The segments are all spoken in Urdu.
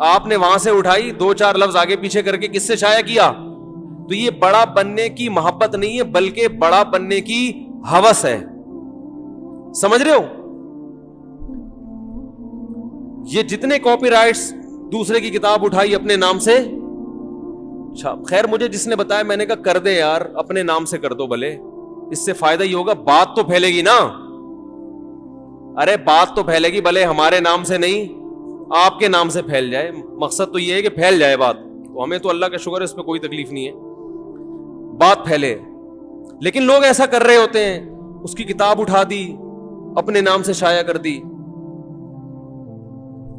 آپ نے وہاں سے اٹھائی, 2-4 لفظ آگے پیچھے کر کے کس سے شائع کیا. تو یہ بڑا بننے کی محبت نہیں ہے, بلکہ بڑا بننے کی ہوس ہے. سمجھ رہے ہو؟ یہ جتنے کاپی رائٹس دوسرے کی کتاب اٹھائی اپنے نام سے, اچھا خیر مجھے جس نے بتایا, میں نے کہا کر دے یار, اپنے نام سے کر دو بھلے, اس سے فائدہ ہی ہوگا, بات تو پھیلے گی نا. ارے بات تو پھیلے گی, بھلے ہمارے نام سے نہیں, آپ کے نام سے پھیل جائے. مقصد تو یہ ہے کہ پھیل جائے بات, تو ہمیں تو اللہ کا شکر ہے, اس پہ کوئی تکلیف نہیں ہے, بات پھیلے. لیکن لوگ ایسا کر رہے ہوتے ہیں, اس کی کتاب اٹھا دی, اپنے نام سے شائع کر دی.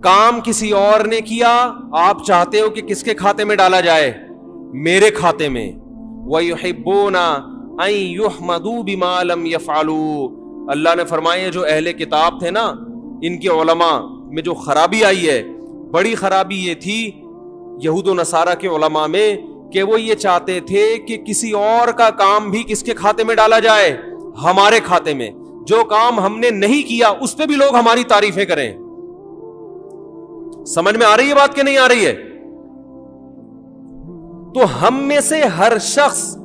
کام کسی اور نے کیا, آپ چاہتے ہو کہ کس کے کھاتے میں ڈالا جائے؟ میرے کھاتے میں. وَيُحِبُّونَ أَن يُحْمَدُوا بِمَا لَمْ يَفْعَلُوا. اللہ نے فرمایا جو اہل کتاب تھے نا, ان کے علماء میں جو خرابی آئی ہے, بڑی خرابی یہ تھی یہود و نصارہ کے علماء میں, کہ وہ یہ چاہتے تھے کہ کسی اور کا کام بھی کس کے کھاتے میں ڈالا جائے؟ ہمارے کھاتے میں. جو کام ہم نے نہیں کیا اس پہ بھی لوگ ہماری تعریفیں کریں. سمجھ میں آ رہی ہے بات کہ نہیں آ رہی ہے؟ تو ہم میں سے ہر شخص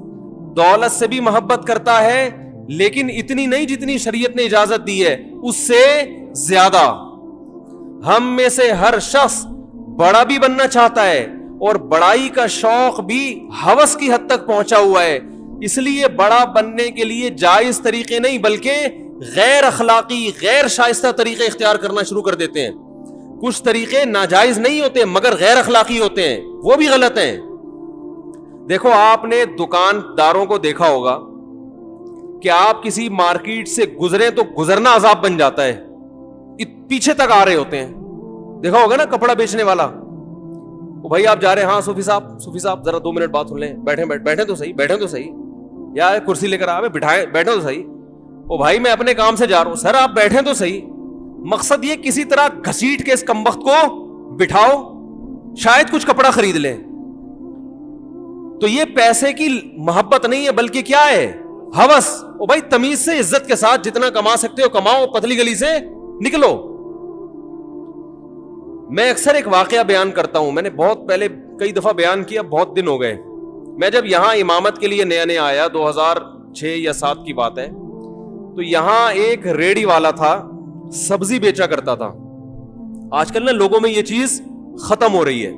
دولت سے بھی محبت کرتا ہے, لیکن اتنی نہیں جتنی شریعت نے اجازت دی ہے, اس سے زیادہ. ہم میں سے ہر شخص بڑا بھی بننا چاہتا ہے, اور بڑائی کا شوق بھی ہوس کی حد تک پہنچا ہوا ہے. اس لیے بڑا بننے کے لیے جائز طریقے نہیں بلکہ غیر اخلاقی, غیر شائستہ طریقے اختیار کرنا شروع کر دیتے ہیں. کچھ طریقے ناجائز نہیں ہوتے مگر غیر اخلاقی ہوتے ہیں, وہ بھی غلط ہیں. دیکھو آپ نے دکانداروں کو دیکھا ہوگا کہ آپ کسی مارکیٹ سے گزریں تو گزرنا عذاب بن جاتا ہے, پیچھے تک آ رہے ہوتے ہیں. دیکھا ہوگا نا کپڑا بیچنے والا, بھائی آپ جا رہے ہیں, ہاں صوفی صاحب ذرا 2 منٹ بات سن لیں, بیٹھیں تو صحیح, یا کرسی لے کر آوے, بیٹھیں تو صحیح. او بھائی میں اپنے کام سے جا رہا ہوں, سر آپ بیٹھیں تو صحیح. مقصد یہ کسی طرح گھسیٹ کے اس کمبخت کو بٹھاؤ, شاید کچھ کپڑا خرید لیں. تو یہ پیسے کی محبت نہیں ہے بلکہ کیا ہے؟ ہوس. او بھائی تمیز سے عزت کے ساتھ جتنا کما سکتے ہو کماؤ, پتلی گلی سے نکلو. میں اکثر ایک واقعہ بیان کرتا ہوں, میں نے بہت پہلے کئی دفعہ بیان کیا, بہت دن ہو گئے. میں جب یہاں امامت کے لیے نیا آیا, 2006 یا 7 کی بات ہے, تو یہاں ایک ریڑی والا تھا, سبزی بیچا کرتا تھا. آج کل نا لوگوں میں یہ چیز ختم ہو رہی ہے.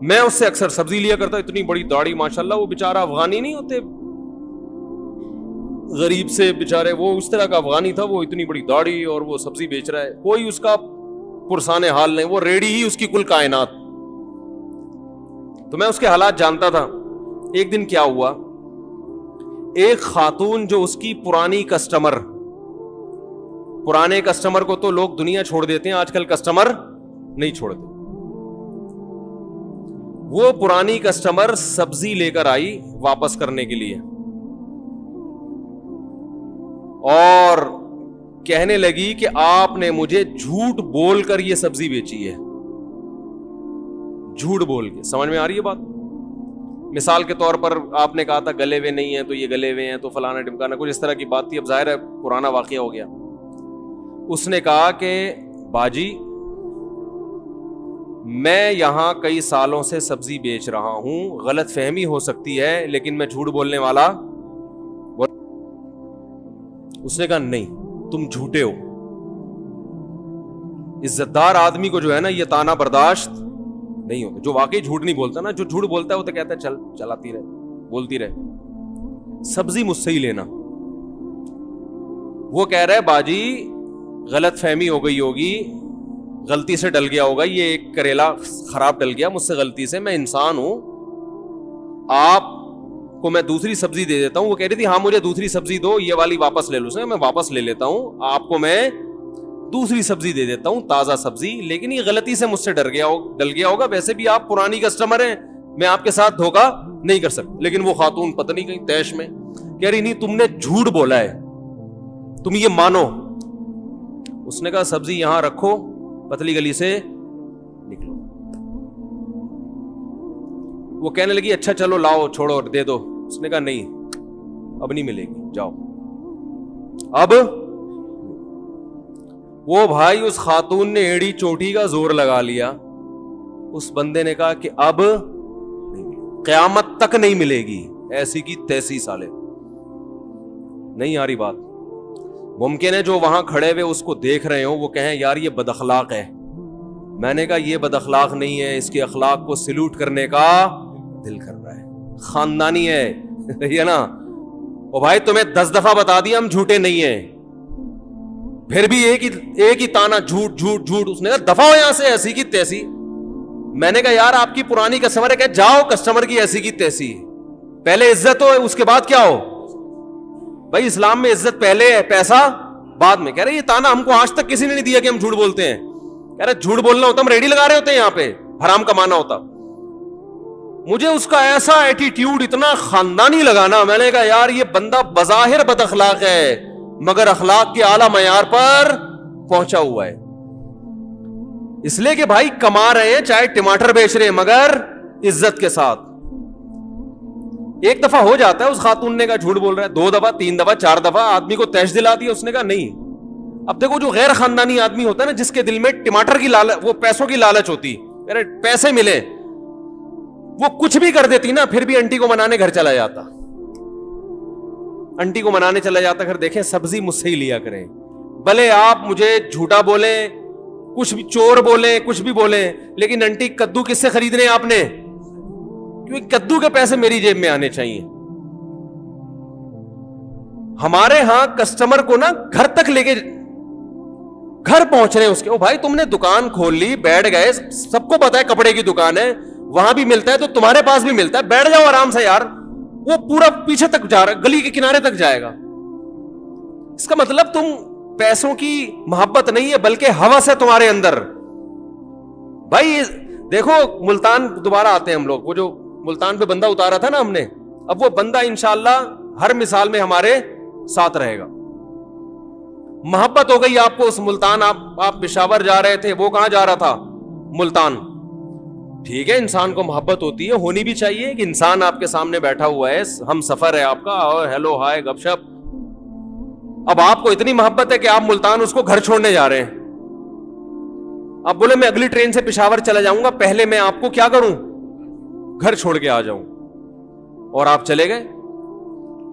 میں اس سے اکثر سبزی لیا کرتا, اتنی بڑی داڑھی ماشاءاللہ, وہ بیچارہ افغانی نہیں ہوتے غریب سے بیچارے, وہ اس طرح کا افغانی تھا, وہ اتنی بڑی داڑھی اور وہ سبزی بیچ رہا ہے, کوئی اس کا پرسان حال نہیں, وہ ریڑی ہی اس کی کل کائنات. تو میں اس کے حالات جانتا تھا. ایک دن کیا ہوا, ایک خاتون جو اس کی پرانے کسٹمر کو تو لوگ دنیا چھوڑ دیتے ہیں, آج کل کسٹمر نہیں چھوڑتے. وہ پرانی کسٹمر سبزی لے کر آئی واپس کرنے کے لیے, اور کہنے لگی کہ آپ نے مجھے جھوٹ بول کر یہ سبزی بیچی ہے. جھوٹ بول کے. سمجھ میں آ رہی ہے بات؟ مثال کے طور پر آپ نے کہا تھا گلے ہوئے نہیں ہیں تو یہ گلے ہوئے ہیں, تو فلانا ٹمکانا, کچھ اس طرح کی بات تھی. اب ظاہر ہے پرانا واقعہ ہو گیا. اس نے کہا کہ باجی میں یہاں کئی سالوں سے سبزی بیچ رہا ہوں, غلط فہمی ہو سکتی ہے لیکن میں جھوٹ بولنے والا. اس نے کہا نہیں تم جھوٹے ہو. عزت دار آدمی کو جو ہے نا یہ تانا برداشت نہیں ہوتا. جو واقعی جھوٹ نہیں بولتا نا, جو جھوٹ بولتا ہے وہ تو کہتا ہے چل چلاتی رہے, بولتی رہے, سبزی مجھ سے ہی لینا. وہ کہہ رہا ہے باجی غلط فہمی ہو گئی ہوگی, غلطی سے ڈل گیا ہوگا, یہ ایک کریلا خراب ڈل گیا مجھ سے غلطی سے, میں انسان ہوں, آپ کو میں دوسری سبزی دے دیتا ہوں. وہ کہہ رہی تھی ہاں مجھے دوسری سبزی دو, یہ والی واپس لے لو. سے میں واپس لے لیتا ہوں, آپ کو میں دوسری سبزی دے دیتا ہوں, تازہ سبزی, لیکن یہ غلطی سے مجھ سے ڈل گیا ہوگا. ویسے بھی آپ پرانی کسٹمر ہیں, میں آپ کے ساتھ دھوکا نہیں کر سکتا. لیکن وہ خاتون پتہ نہیں کہیں تیش میں کہہ رہی نہیں تم نے جھوٹ بولا ہے, تم یہ مانو. اس نے کہا سبزی یہاں رکھو, پتلی گلی سے نکلو. وہ کہنے لگی اچھا چلو لاؤ چھوڑو دے دو. اس نے کہا نہیں اب نہیں ملے گی, جاؤ. اب وہ بھائی اس خاتون نے ایڑی چوٹی کا زور لگا لیا, اس بندے نے کہا کہ اب قیامت تک نہیں ملے گی، ایسی کی تیسی سالے. نہیں آ رہی بات؟ ممکن ہے جو وہاں کھڑے ہوئے اس کو دیکھ رہے ہوں وہ کہیں یار یہ بد اخلاق ہے. میں نے کہا یہ بد اخلاق نہیں ہے، اس کے اخلاق کو سلوٹ کرنے کا دل کر رہا ہے، خاندانی ہے. یہ نا او بھائی تمہیں 10 دفعہ بتا دیا ہم جھوٹے نہیں ہیں، پھر بھی ایک ہی تانا جھوٹ جھوٹ جھوٹ. اس نے کہا دفعہ ہو یہاں سے، ایسی کی تیسی. میں نے کہا یار آپ کی پرانی کسٹمر ہے، کہ جاؤ کسٹمر کی ایسی کی تیسی. پہلے عزت ہو اس کے بعد کیا ہو؟ بھائی اسلام میں عزت پہلے ہے، پیسہ بعد میں. کہہ رہے یہ تانا ہم کو آج تک کسی نے نہیں دیا کہ ہم جھوٹ بولتے ہیں. کہہ رہے جھوٹ بولنا ہوتا ہم ریڈی لگا رہے ہوتے ہیں یہاں پہ، حرام کمانا ہوتا. مجھے اس کا ایسا ایٹیٹیوڈ اتنا خاندانی لگانا، میں نے کہا یار یہ بندہ بظاہر بد اخلاق ہے مگر اخلاق کے اعلیٰ معیار پر پہنچا ہوا ہے. اس لیے کہ بھائی کما رہے ہیں چاہے ٹماٹر بیچ رہے ہیں مگر عزت کے ساتھ. ایک دفعہ ہو جاتا ہے اس خاتون نے کہا جھوٹ بول رہا ہے، 2 دفعہ 3 دفعہ 4 دفعہ آدمی کو تیش دلا دیا. اس نے کہا نہیں. اب دیکھو جو غیر خاندانی آدمی ہوتا ہے نا، جس کے دل میں ٹماٹر کی لالچ، وہ پیسوں کی لالچ ہوتی، پیسے ملے، وہ کچھ بھی کر دیتی نا، پھر بھی انٹی کو منانے گھر چلا جاتا. انٹی کو منانے چلا جاتا گھر. دیکھیں سبزی مجھ سے ہی لیا کریں، بھلے آپ مجھے جھوٹا بولیں، کچھ بھی چور بولیں، کچھ بھی بولیں، لیکن انٹی کدو کس سے خریدنے آپ نے؟ کیونکہ کدو کے پیسے میری جیب میں آنے چاہیے. ہمارے ہاں کسٹمر کو نا گھر تک لے کے، گھر پہنچ رہے ہیں اس کے. او بھائی تم نے دکان کھول لی، بیٹھ گئے، سب کو پتا ہے کپڑے کی دکان ہے، وہاں بھی ملتا ہے تو تمہارے پاس بھی ملتا ہے، بیٹھ جاؤ آرام سے یار. وہ پورا پیچھے تک جا رہا ہے، گلی کے کنارے تک جائے گا. اس کا مطلب تم پیسوں کی محبت نہیں ہے بلکہ ہوس ہے تمہارے اندر. بھائی دیکھو ملتان دوبارہ آتے ہیں ہم لوگ، وہ جو ملتان پہ بندہ اتارا تھا نا ہم نے، اب وہ بندہ انشاءاللہ ہر مثال میں ہمارے ساتھ رہے گا. محبت ہو گئی آپ کو اس ملتان، آپ پشاور جا رہے تھے، وہ کہاں جا رہا تھا؟ ملتان. ٹھیک ہے انسان کو محبت ہوتی ہے، ہونی بھی چاہیے کہ انسان آپ کے سامنے بیٹھا ہوا ہے، ہم سفر ہے آپ کا، اور ہیلو ہائے گپ شپ. اب آپ کو اتنی محبت ہے کہ آپ ملتان اس کو گھر چھوڑنے جا رہے ہیں. آپ بولے میں اگلی ٹرین سے پشاور چلا جاؤں گا، پہلے میں آپ کو کیا کروں؟ گھر چھوڑ کے آ جاؤں. اور آپ چلے گئے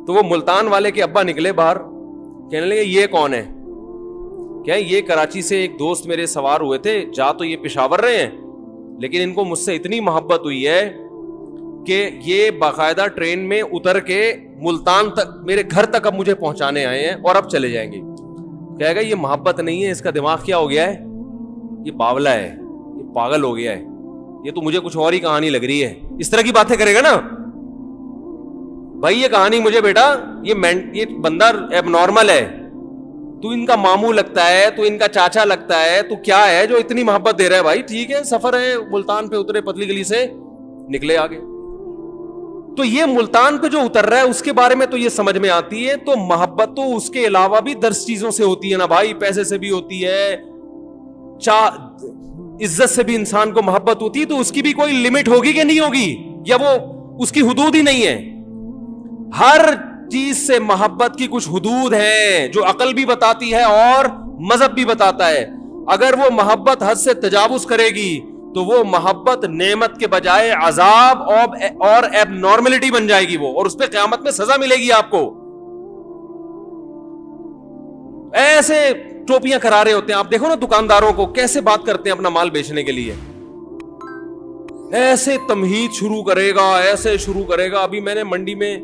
تو وہ ملتان والے کے ابا نکلے باہر، کہنے لگے یہ کون ہے؟ کہ یہ کراچی سے ایک دوست میرے سوار ہوئے تھے، جا تو یہ پشاور رہے ہیں لیکن ان کو مجھ سے اتنی محبت ہوئی ہے کہ یہ باقاعدہ ٹرین میں اتر کے ملتان تک، میرے گھر تک اب مجھے پہنچانے آئے ہیں اور اب چلے جائیں گے. کہے گا یہ محبت نہیں ہے، اس کا دماغ کیا ہو گیا ہے؟ یہ باولا ہے، یہ پاگل ہو گیا ہے، یہ تو مجھے کچھ اور ہی کہانی لگ رہی ہے. اس طرح کی باتیں کرے گا نا. بھائی یہ کہانی مجھے بیٹا، یہ بندہ ایب نارمل ہے، تو ان کا ماموں لگتا ہے، تو ان کا چاچا لگتا ہے، تو کیا ہے جو اتنی محبت دے رہا ہے؟ بھائی ٹھیک ہے سفر ہے، ملتان پہ اترے، پتلی گلی سے نکلے آگے. تو یہ ملتان پہ جو اتر رہا ہے اس کے بارے میں تو یہ سمجھ میں آتی ہے. تو محبت تو اس کے علاوہ بھی 10 چیزوں سے ہوتی ہے نا بھائی، پیسے سے بھی ہوتی ہے، عزت سے بھی انسان کو محبت ہوتی ہے. تو اس کی بھی کوئی لمٹ ہوگی کہ نہیں ہوگی، یا وہ اس کی حدود ہی نہیں ہے؟ ہر چیز سے محبت کی کچھ حدود ہیں جو عقل بھی بتاتی ہے اور مذہب بھی بتاتا ہے. اگر وہ محبت حد سے تجاوز کرے گی تو وہ محبت نعمت کے بجائے عذاب اور ایب نارملٹی بن جائے گی وہ، اور اس پہ قیامت میں سزا ملے گی آپ کو. ایسے ٹوپیاں کرا رہے ہوتے ہیں، آپ دیکھو نا دکانداروں کو کیسے بات کرتے ہیں اپنا مال بیچنے کے لیے. ایسے تمہید شروع کرے گا، ایسے شروع کرے گا. ابھی میں نے منڈی میں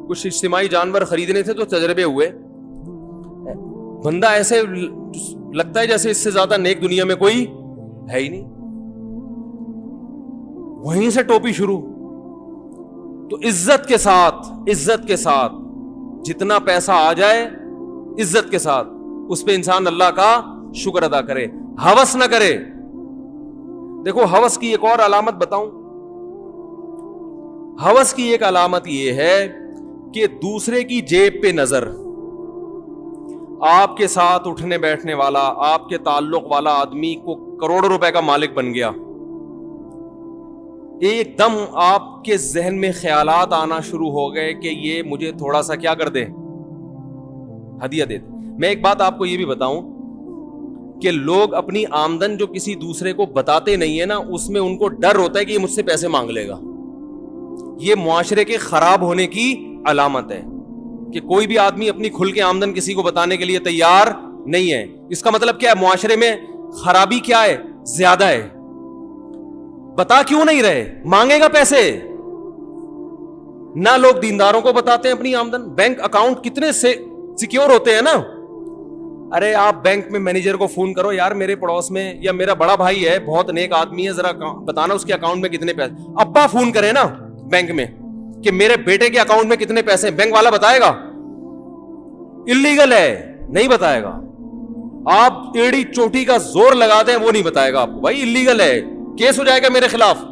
کچھ اجتماعی جانور خریدنے تھے تو تجربے ہوئے. بندہ ایسے لگتا ہے جیسے اس سے زیادہ نیک دنیا میں کوئی ہے ہی نہیں. وہیں سے ٹوپی شروع. تو عزت کے ساتھ جتنا پیسہ آ جائے عزت کے ساتھ اس پہ انسان اللہ کا شکر ادا کرے، ہوس نہ کرے. دیکھو ہوس کی ایک اور علامت بتاؤں. ہوس کی ایک علامت یہ ہے کہ دوسرے کی جیب پہ نظر. آپ کے ساتھ اٹھنے بیٹھنے والا، آپ کے تعلق والا آدمی کو کروڑوں روپے کا مالک بن گیا، ایک دم آپ کے ذہن میں خیالات آنا شروع ہو گئے کہ یہ مجھے تھوڑا سا کیا کر دے، ہدیہ دے دے. میں ایک بات آپ کو یہ بھی بتاؤں کہ لوگ اپنی آمدن جو کسی دوسرے کو بتاتے نہیں ہے نا, اس میں ان کو ڈر ہوتا ہے کہ یہ مجھ سے پیسے مانگ لے گا. یہ معاشرے کے خراب ہونے کی علامت ہے کہ کوئی بھی آدمی اپنی کھل کے آمدن کسی کو بتانے کے لیے تیار نہیں ہے. اس کا مطلب کیا ہے؟ معاشرے میں خرابی کیا ہے؟ زیادہ ہے. بتا کیوں نہیں رہے؟ مانگے گا پیسے. نہ لوگ دینداروں کو بتاتے ہیں اپنی آمدن. بینک اکاؤنٹ کتنے سے سیکیور ہوتے ہیں نا. ارے آپ بینک میں مینیجر کو فون کرو, یار میرے پڑوس میں یا میرا بڑا بھائی ہے, بہت نیک آدمی ہے, ذرا بتانا اس کے اکاؤنٹ میں کتنے پیسے. ابا فون کرے نا بینک میں کہ میرے بیٹے کے اکاؤنٹ میں کتنے پیسے, بینک والا بتائے گا؟ اللیگل ہے, نہیں بتائے گا. آپ ایڑی چوٹی کا زور لگا دیں وہ نہیں بتائے گا آپ کو, بھائی اللیگل ہے, کیس ہو جائے گا میرے خلاف.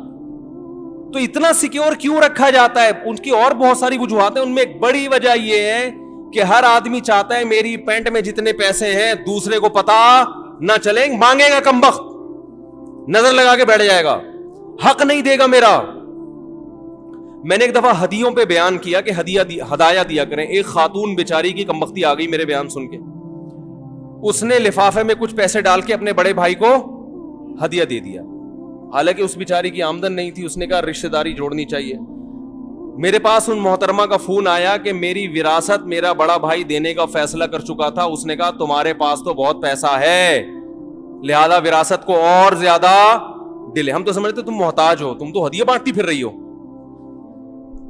تو اتنا سیکیور کیوں رکھا جاتا ہے؟ ان کی اور بہت ساری وجوہات ہیں, ان میں ایک بڑی وجہ یہ ہے کہ ہر آدمی چاہتا ہے میری پینٹ میں جتنے پیسے ہیں دوسرے کو پتا نہ چلیں. مانگے گا کمبخت, نظر لگا کے بیٹھ جائے گا, حق نہیں دے گا میرا. میں نے ایک دفعہ ہدیوں پہ بیان کیا کہ ہدایہ دیا کریں. ایک خاتون بیچاری کی کمبختی آ گئی میرے بیان سن کے. اس نے لفافے میں کچھ پیسے ڈال کے اپنے بڑے بھائی کو ہدیہ دے دیا, حالانکہ اس بیچاری کی آمدن نہیں تھی. اس نے کہا رشتہ داری جوڑنی چاہیے. میرے پاس ان محترمہ کا فون آیا کہ میری وراثت میرا بڑا بھائی دینے کا فیصلہ کر چکا تھا. اس نے کہا تمہارے پاس تو بہت پیسہ ہے, لہذا وراثت کو اور زیادہ ڈیلے. ہم تو سمجھتے تم محتاج ہو, تم تو ہدیہ بانٹتی پھر رہی ہو.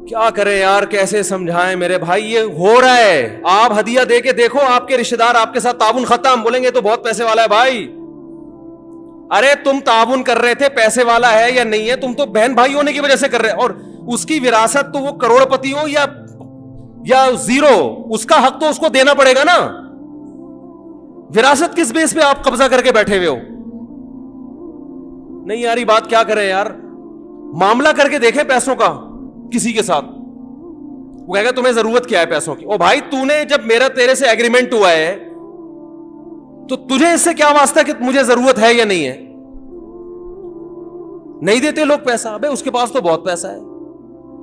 کیا کریں یار, کیسے سمجھائیں میرے بھائی, یہ ہو رہا ہے. آپ ہدیہ دے کے دیکھو, آپ کے رشتہ دار آپ کے ساتھ تعاون ختم, بولیں گے تو بہت پیسے والا ہے بھائی. ارے تم تعاون کر رہے تھے, پیسے والا ہے یا نہیں ہے, تم تو بہن بھائی ہونے کی وجہ سے کر رہے. اور اس کی وراثت تو وہ کروڑ پتی ہو یا زیرو, اس کا حق تو اس کو دینا پڑے گا نا. وراثت کس بیس پہ آپ قبضہ کر کے بیٹھے ہوئے ہو؟ نہیں یار یہ بات کیا کریں یار. معاملہ کر کے دیکھیں پیسوں کا کسی کے ساتھ. وہ کہے گا تمہیں ضرورت کیا ہے پیسوں کی. او بھائی تو نے جب میرا تیرے سے ایگریمنٹ ہوا ہے تو تجھے اس سے کیا واسطہ کہ مجھے ضرورت ہے یا نہیں ہے؟ نہیں دیتے لوگ پیسہ. ابے اس کے پاس تو بہت پیسہ ہے,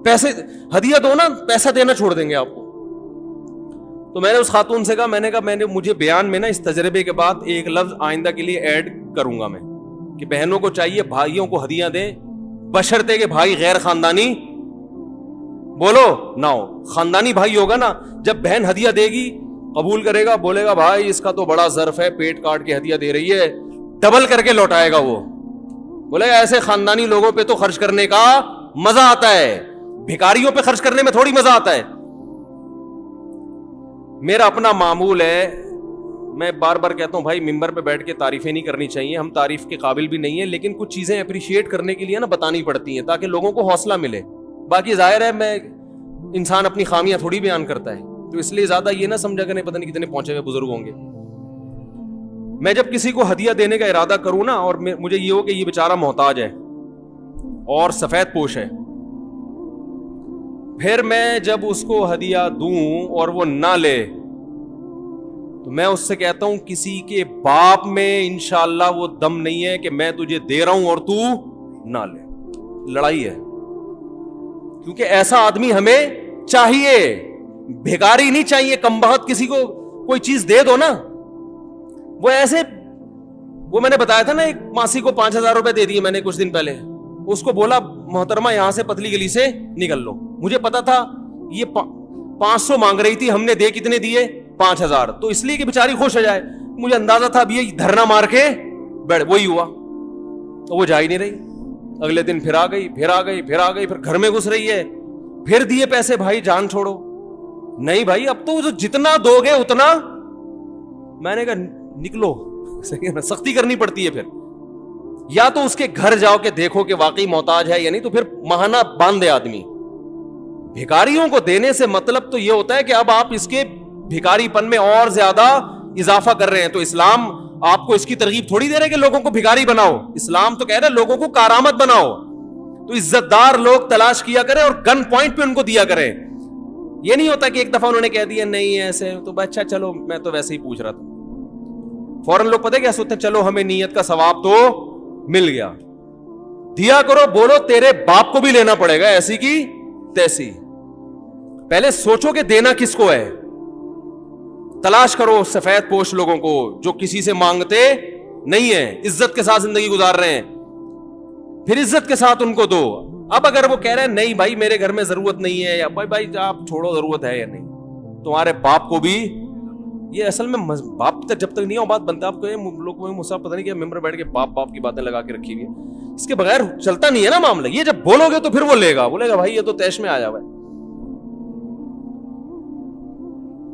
پیسے ہدیہ دو نا, پیسہ دینا چھوڑ دیں گے آپ کو. تو میں نے اس خاتون سے کہا, میں نے کہا مجھے بیان میں نا اس تجربے کے بعد ایک لفظ آئندہ کے لیے ایڈ کروں گا میں کہ بہنوں کو چاہیے بھائیوں کو ہدیہ دیں, بشرطے کہ بھائی غیر خاندانی بولو نہ ہو. خاندانی بھائی ہوگا نا, جب بہن ہدیہ دے گی قبول کرے گا, بولے گا بھائی اس کا تو بڑا ظرف ہے, پیٹ کاٹ کے ہدیہ دے رہی ہے, ڈبل کر کے لوٹائے گا. وہ بولے گا ایسے خاندانی لوگوں پہ تو خرچ کرنے کا مزہ آتا ہے, بھکاریوں پہ خرچ کرنے میں تھوڑی مزہ آتا ہے. میرا اپنا معمول ہے, میں بار بار کہتا ہوں بھائی ممبر پہ بیٹھ کے تعریفیں نہیں کرنی چاہیے, ہم تعریف کے قابل بھی نہیں ہیں, لیکن کچھ چیزیں اپریشیٹ کرنے کے لیے نا بتانی پڑتی ہیں تاکہ لوگوں کو حوصلہ ملے. باقی ظاہر ہے میں انسان اپنی خامیاں تھوڑی بیان کرتا ہے, تو اس لیے زیادہ یہ نہ سمجھا کریں پتہ نہیں کتنے پہنچے ہوئے بزرگ ہوں گے. میں جب کسی کو ہدیہ دینے کا ارادہ کروں نا اور مجھے یہ ہو کہ یہ بیچارہ محتاج ہے اور سفید پوش ہے, پھر میں جب اس کو ہدیہ دوں اور وہ نہ لے تو میں اس سے کہتا ہوں کسی کے باپ میں انشاءاللہ وہ دم نہیں ہے کہ میں تجھے دے رہا ہوں اور تو نہ لے. لڑائی ہے, کیونکہ ایسا آدمی ہمیں چاہیے, بھیکاری نہیں چاہیے. کمبخت کسی کو کوئی چیز دے دو نا, وہ ایسے, وہ میں نے بتایا تھا نا ایک ماسی کو 5,000 روپے دے دیے میں نے کچھ دن پہلے. اس کو بولا محترمہ یہاں سے پتلی گلی سے نکل لو. مجھے پتا تھا یہ 500 مانگ رہی تھی, ہم نے دے کتنے دیے 5,000, تو اس لیے کہ بیچاری خوش ہو جائے. مجھے اندازہ تھا اب یہ دھرنا مار کے بیٹھ, وہی ہوا, تو وہ جا ہی نہیں رہی. اگلے دن پھر آ گئی, پھر گھر میں گھس رہی ہے, پھر دیے پیسے, بھائی جان چھوڑو. نہیں بھائی اب تو جتنا دو گے اتنا. میں نے کہا نکلو, سختی کرنی پڑتی ہے. پھر یا تو اس کے گھر جاؤ کہ دیکھو کہ واقعی محتاج ہے یا نہیں, تو پھر ماہانہ باندھ دے آدمی. بھکاریوں کو دینے سے مطلب تو یہ ہوتا ہے کہ اب آپ اس کے بھکاری پن میں اور زیادہ اضافہ کر رہے ہیں. تو اسلام آپ کو اس کی ترغیب تھوڑی دے رہے کہ لوگوں کو بھکاری بناؤ, اسلام تو کہہ رہے لوگوں کو کارآمد بناؤ. تو عزت دار لوگ تلاش کیا کریں اور گن پوائنٹ پہ ان کو دیا کریں. یہ نہیں ہوتا کہ ایک دفعہ انہوں نے کہہ دیا نہیں ایسے تو اچھا چلو میں تو ویسے ہی پوچھ رہا تھا, فوراً لوگ پتہ کیا سوچتے ہیں, چلو ہمیں نیت کا ثواب تو مل گیا. دیا کرو, بولو تیرے باپ کو بھی لینا پڑے گا ایسی کی تیسی. پہلے سوچو کہ دینا کس کو ہے. تلاش کرو سفید پوش لوگوں کو جو کسی سے مانگتے نہیں ہے, عزت کے ساتھ زندگی گزار رہے ہیں, پھر عزت کے ساتھ ان کو دو. اب اگر وہ کہہ رہے ہیں نہیں بھائی میرے گھر میں ضرورت نہیں ہے, یا بھائی آپ چھوڑو ضرورت ہے یا نہیں, تمہارے باپ کو بھی یہ اصل میں باپ تک جب تک نہیں ہو بات بنتا. آپ کو لوگ مسا پتہ نہیں کہ ممبر بیٹھ کے باپ کی باتیں لگا کے رکھی ہوئی ہے, اس کے بغیر چلتا نہیں ہے نا معاملہ. یہ جب بولو گے تو پھر وہ بولے گا بھائی یہ تو تیش میں آیا ہوا ہے.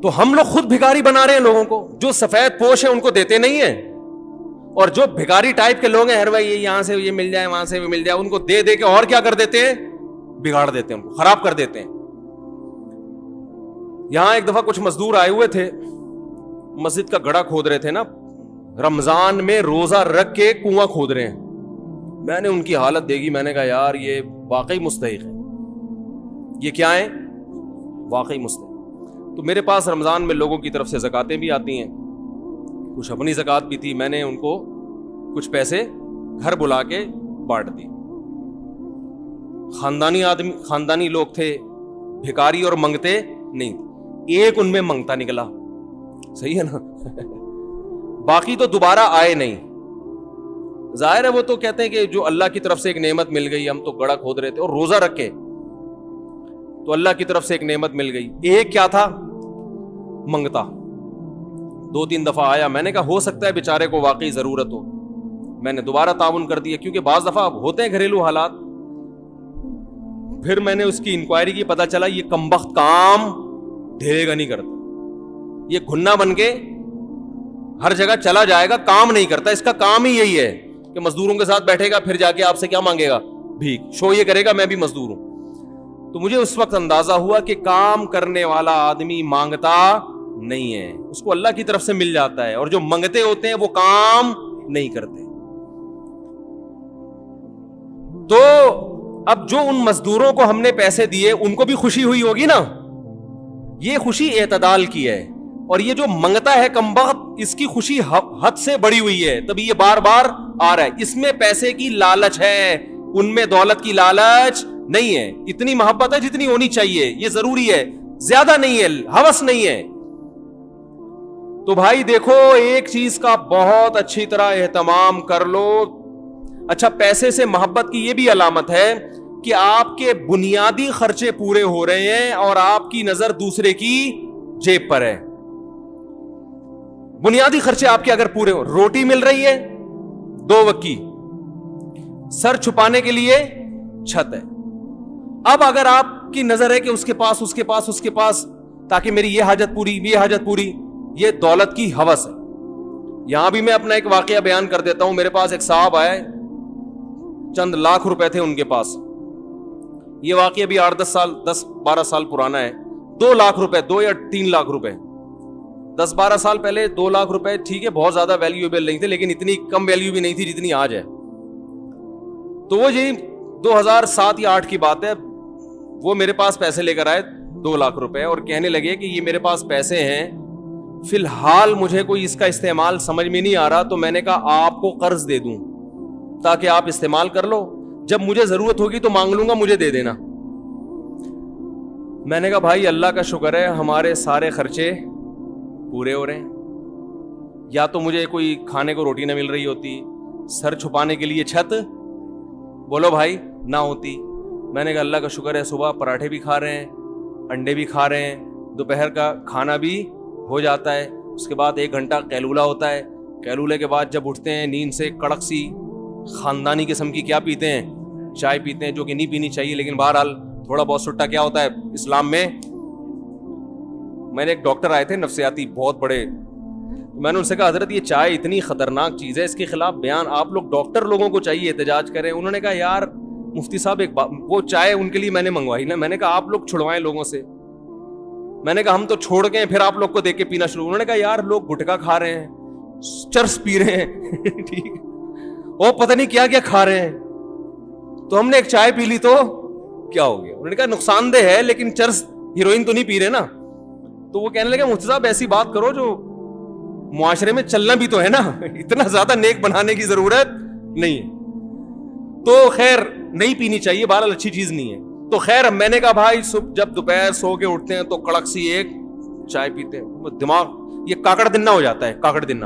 تو ہم لوگ خود بھکاری بنا رہے ہیں لوگوں کو. جو سفید پوش ہیں ان کو دیتے نہیں ہیں, اور جو بھکاری ٹائپ کے لوگ ہیں ہر بھائی یہاں سے یہ مل جائے وہاں سے بھی مل جائے, ان کو دے کے اور کیا کر دیتے ہیں, بگاڑ دیتے ہیں, ان کو خراب کر دیتے ہیں. یہاں ایک دفعہ کچھ مزدور آئے ہوئے تھے, مسجد کا گڑھا کھود رہے تھے نا, رمضان میں روزہ رکھ کے کنواں کھود رہے ہیں. میں نے ان کی حالت دیکھی, میں نے کہا یار یہ واقعی مستحق ہے, یہ کیا ہے واقعی مستحق. تو میرے پاس رمضان میں لوگوں کی طرف سے زکاتیں بھی آتی ہیں, کچھ اپنی زکات بھی تھی, میں نے ان کو کچھ پیسے گھر بلا کے بانٹ دی. خاندانی لوگ تھے, بھکاری اور منگتے نہیں, ایک ان میں منگتا نکلا, صحیح ہے نا. باقی تو دوبارہ آئے نہیں. ظاہر ہے وہ تو کہتے ہیں کہ جو اللہ کی طرف سے ایک نعمت مل گئی, ہم تو گڑھا کھود رہے تھے اور روزہ رکھے تو اللہ کی طرف سے ایک نعمت مل گئی. ایک کیا تھا, منگتا. 2-3 دفعہ آیا, میں نے کہا ہو سکتا ہے بیچارے کو واقعی ضرورت ہو, میں نے دوبارہ تعاون کر دیا, کیونکہ بعض دفعہ ہوتے ہیں گھریلو حالات. پھر میں نے اس کی انکوائری کی, پتا چلا یہ کمبخت کام ڈھیرے گا نہیں کرتا, یہ گھنا بن کے ہر جگہ چلا جائے گا, کام نہیں کرتا. اس کا کام ہی یہی ہے کہ مزدوروں کے ساتھ بیٹھے گا, پھر جا کے آپ سے کیا مانگے گا, بھیک. شو یہ کرے گا میں بھی مزدور ہوں. تو مجھے اس وقت اندازہ ہوا کہ کام کرنے والا آدمی مانگتا نہیں ہے, اس کو اللہ کی طرف سے مل جاتا ہے, اور جو منگتے ہوتے ہیں وہ کام نہیں کرتے. تو اب جو ان مزدوروں کو ہم نے پیسے دیے ان کو بھی خوشی ہوئی ہوگی نا, یہ خوشی اعتدال کی ہے, اور یہ جو منگتا ہے کمبخت اس کی خوشی حد سے بڑی ہوئی ہے, تبھی یہ بار بار آ رہا ہے. اس میں پیسے کی لالچ ہے, ان میں دولت کی لالچ نہیں ہے. اتنی محبت ہے جتنی ہونی چاہیے, یہ ضروری ہے, زیادہ نہیں ہے, ہوس نہیں ہے. تو بھائی دیکھو ایک چیز کا بہت اچھی طرح اہتمام کر لو. اچھا, پیسے سے محبت کی یہ بھی علامت ہے کہ آپ کے بنیادی خرچے پورے ہو رہے ہیں اور آپ کی نظر دوسرے کی جیب پر ہے. بنیادی خرچے آپ کے اگر پورے ہو, روٹی مل رہی ہے 2 وقت کی, سر چھپانے کے لیے چھت ہے. اب اگر آپ کی نظر ہے کہ اس کے پاس تاکہ میری یہ حاجت پوری, یہ دولت کی ہوس ہے. یہاں بھی میں اپنا ایک واقعہ بیان کر دیتا ہوں. میرے پاس ایک صاحب آئے, چند لاکھ روپے تھے ان کے پاس. یہ واقعہ بھی 10-12 سال پرانا ہے. 2 لاکھ روپے, 2 یا 3 لاکھ روپے, 10-12 سال پہلے 2 لاکھ روپے ٹھیک ہے بہت زیادہ ویلیویبل نہیں تھے, لیکن اتنی کم ویلیو بھی نہیں تھی جتنی آج ہے. تو وہ یہی 2007 یا 2008 کی بات ہے, وہ میرے پاس پیسے لے کر آئے 2 لاکھ روپے, اور کہنے لگے کہ یہ میرے پاس پیسے ہیں, فی الحال مجھے کوئی اس کا استعمال سمجھ میں نہیں آ رہا, تو میں نے کہا آپ کو قرض دے دوں تاکہ آپ استعمال کر لو, جب مجھے ضرورت ہوگی تو مانگ لوں گا, مجھے دے دینا. میں نے کہا بھائی اللہ کا شکر ہے ہمارے سارے خرچے پورے ہو رہے ہیں. یا تو مجھے کوئی کھانے کو روٹی نہ مل رہی ہوتی, سر چھپانے کے لیے چھت بولو بھائی نہ ہوتی. میں نے کہا اللہ کا شکر ہے صبح پراٹھے بھی کھا رہے ہیں, انڈے بھی کھا رہے ہیں, دوپہر کا کھانا بھی ہو جاتا ہے, اس کے بعد 1 گھنٹہ قیلولہ ہوتا ہے. قیلولے کے بعد جب اٹھتے ہیں نیند سے, کڑک سی خاندانی قسم کی کیا پیتے ہیں, چائے پیتے ہیں, جو کہ نہیں پینی چاہیے, لیکن بہرحال تھوڑا بہت سٹا کیا ہوتا ہے اسلام میں. میں نے ایک ڈاکٹر آئے تھے نفسیاتی بہت بڑے, میں نے ان سے کہا حضرت یہ چائے اتنی خطرناک چیز ہے, اس کے خلاف بیان آپ لوگ ڈاکٹر لوگوں کو چاہیے احتجاج کریں. انہوں نے کہا یار مفتی صاحب ایک بات, وہ چائے ان کے لیے میں نے منگوائی نا, میں نے کہا آپ لوگ چھڑوائیں لوگوں سے. میں نے کہا ہم تو چھوڑ گئے پھر آپ لوگ کو دیکھ کے پینا شروع. انہوں نے کہا یار لوگ گٹکا کھا رہے ہیں, چرس پی رہے ہیں ٹھیک, اور پتہ نہیں کیا کیا کھا رہے ہیں, تو ہم نے ایک چائے پی لی تو کیا ہو گیا. انہوں نے کہا نقصان دہ ہے لیکن چرس ہیروئن تو نہیں پی رہے نا. تو وہ کہنے لگے مفتی صاحب ایسی بات کرو جو معاشرے میں چلنا بھی تو ہے نا, اتنا زیادہ نیک بنانے کی ضرورت نہیں ہے. تو خیر نہیں پینی چاہیے, بہرحال اچھی چیز نہیں ہے. تو خیر میں نے کہا بھائی صبح جب دوپہر سو کے اٹھتے ہیں تو کڑک سی ایک چائے پیتے ہیں, دماغ یہ کاکڑ دنہ ہو جاتا ہے, کاکڑ دنہ.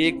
1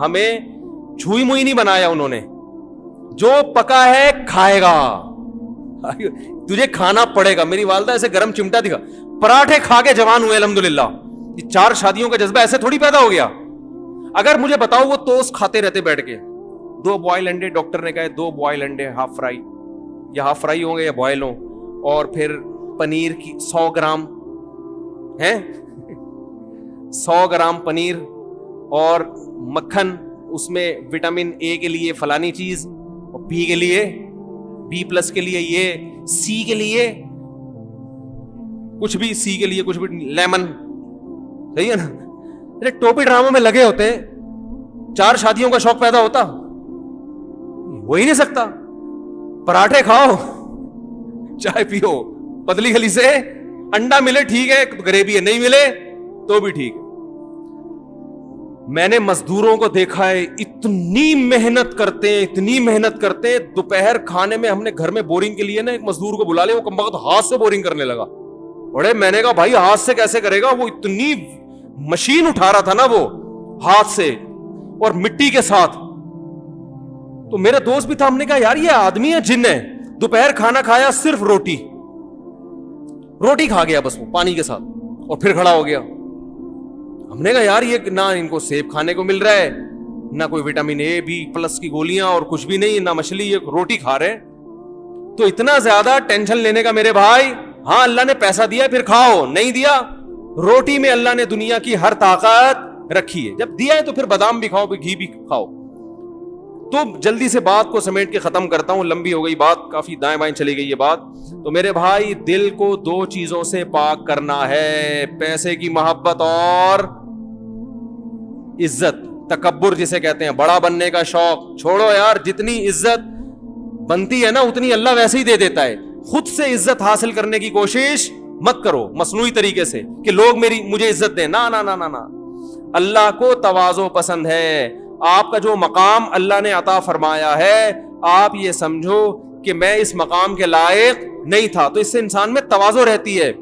ہمیں چھوئی موئی نہیں بنایا انہوں نے. جو پکا ہے کھائے گا، تجھے کھانا پڑے گا. میری والدہ ایسے گرم چمٹا دکھا، پراٹھے کھا کے جوان ہوئے الحمدللہ. یہ 4 شادیوں کا جذبہ ایسے تھوڑی پیدا ہو گیا. اگر مجھے بتاؤ وہ توست کھاتے رہتے بیٹھ کے، 2 بوائل انڈے، ڈاکٹر نے کہا 2 بوائل انڈے ہاف فرائی، یا ہاف فرائی ہوں گے یا بوائل ہوں، اور پھر پنیر کی 100 گرام ہے، 100 گرام پنیر، اور مکھن، اس میں وٹامن اے کے لیے فلانی چیز، اور بی کے لیے B+ کے لیے یہ، سی کے لیے کچھ بھی، سی کے لیے کچھ بھی، لیمن. صحیح ہے نا؟ ٹوپی ڈراموں میں لگے ہوتے، 4 شادیوں کا شوق پیدا ہوتا؟ ہو ہی نہیں سکتا. پراٹھے کھاؤ، چائے پیو پتلی گلی سے، انڈا ملے ٹھیک ہے، گریوی ہے، نہیں ملے تو بھی ٹھیک ہے. میں نے مزدوروں کو دیکھا ہے، اتنی محنت کرتے ہیں، اتنی محنت کرتے ہیں. دوپہر کھانے میں ہم نے گھر میں بورنگ کے لیے نا ایک مزدور کو بلا لیا، وہ کمبخت ہاتھ سے بورنگ کرنے لگا. بڑے میں نے کہا بھائی ہاتھ سے کیسے کرے گا، وہ اتنی مشین اٹھا رہا تھا نا وہ ہاتھ سے اور مٹی کے ساتھ. تو میرا دوست بھی تھا، ہم نے کہا یار یہ آدمی ہے جن ہے. دوپہر کھانا کھایا صرف روٹی کھا گیا بس، وہ پانی کے ساتھ، اور پھر کھڑا ہو گیا. ہم نے کہا یار یہ نہ ان کو سیب کھانے کو مل رہا ہے، نہ کوئی وٹامن A++ کی گولیاں، اور کچھ بھی نہیں، نہ مچھلی، یہ روٹی کھا رہے. تو اتنا زیادہ ٹینشن لینے کا میرے بھائی، ہاں اللہ نے پیسہ دیا پھر کھاؤ، نہیں دیا، روٹی میں اللہ نے دنیا کی ہر طاقت رکھی ہے. جب دیا ہے تو پھر بادام بھی کھاؤ، گھی بھی کھاؤ. تو جلدی سے بات کو سمیٹ کے ختم کرتا ہوں، لمبی ہو گئی بات، کافی دائیں بائیں چلی گئی یہ بات. تو میرے بھائی دل کو 2 چیزوں سے پاک کرنا ہے، پیسے کی محبت اور عزت. تکبر جسے کہتے ہیں، بڑا بننے کا شوق چھوڑو یار. جتنی عزت بنتی ہے نا اتنی اللہ ویسے ہی دے دیتا ہے. خود سے عزت حاصل کرنے کی کوشش مت کرو مصنوعی طریقے سے کہ لوگ مجھے عزت دیں. نہ نہ نہ نہ، اللہ کو تواضع پسند ہے. آپ کا جو مقام اللہ نے عطا فرمایا ہے، آپ یہ سمجھو کہ میں اس مقام کے لائق نہیں تھا، تو اس سے انسان میں تواضع رہتی ہے.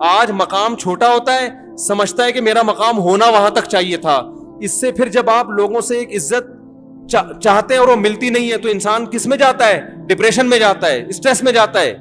آج مقام چھوٹا ہوتا ہے، سمجھتا ہے کہ میرا مقام ہونا وہاں تک چاہیے تھا. اس سے پھر جب آپ لوگوں سے ایک عزت چاہتے ہیں اور وہ ملتی نہیں ہے، تو انسان کس میں جاتا ہے؟ ڈپریشن میں جاتا ہے، اسٹریس میں جاتا ہے.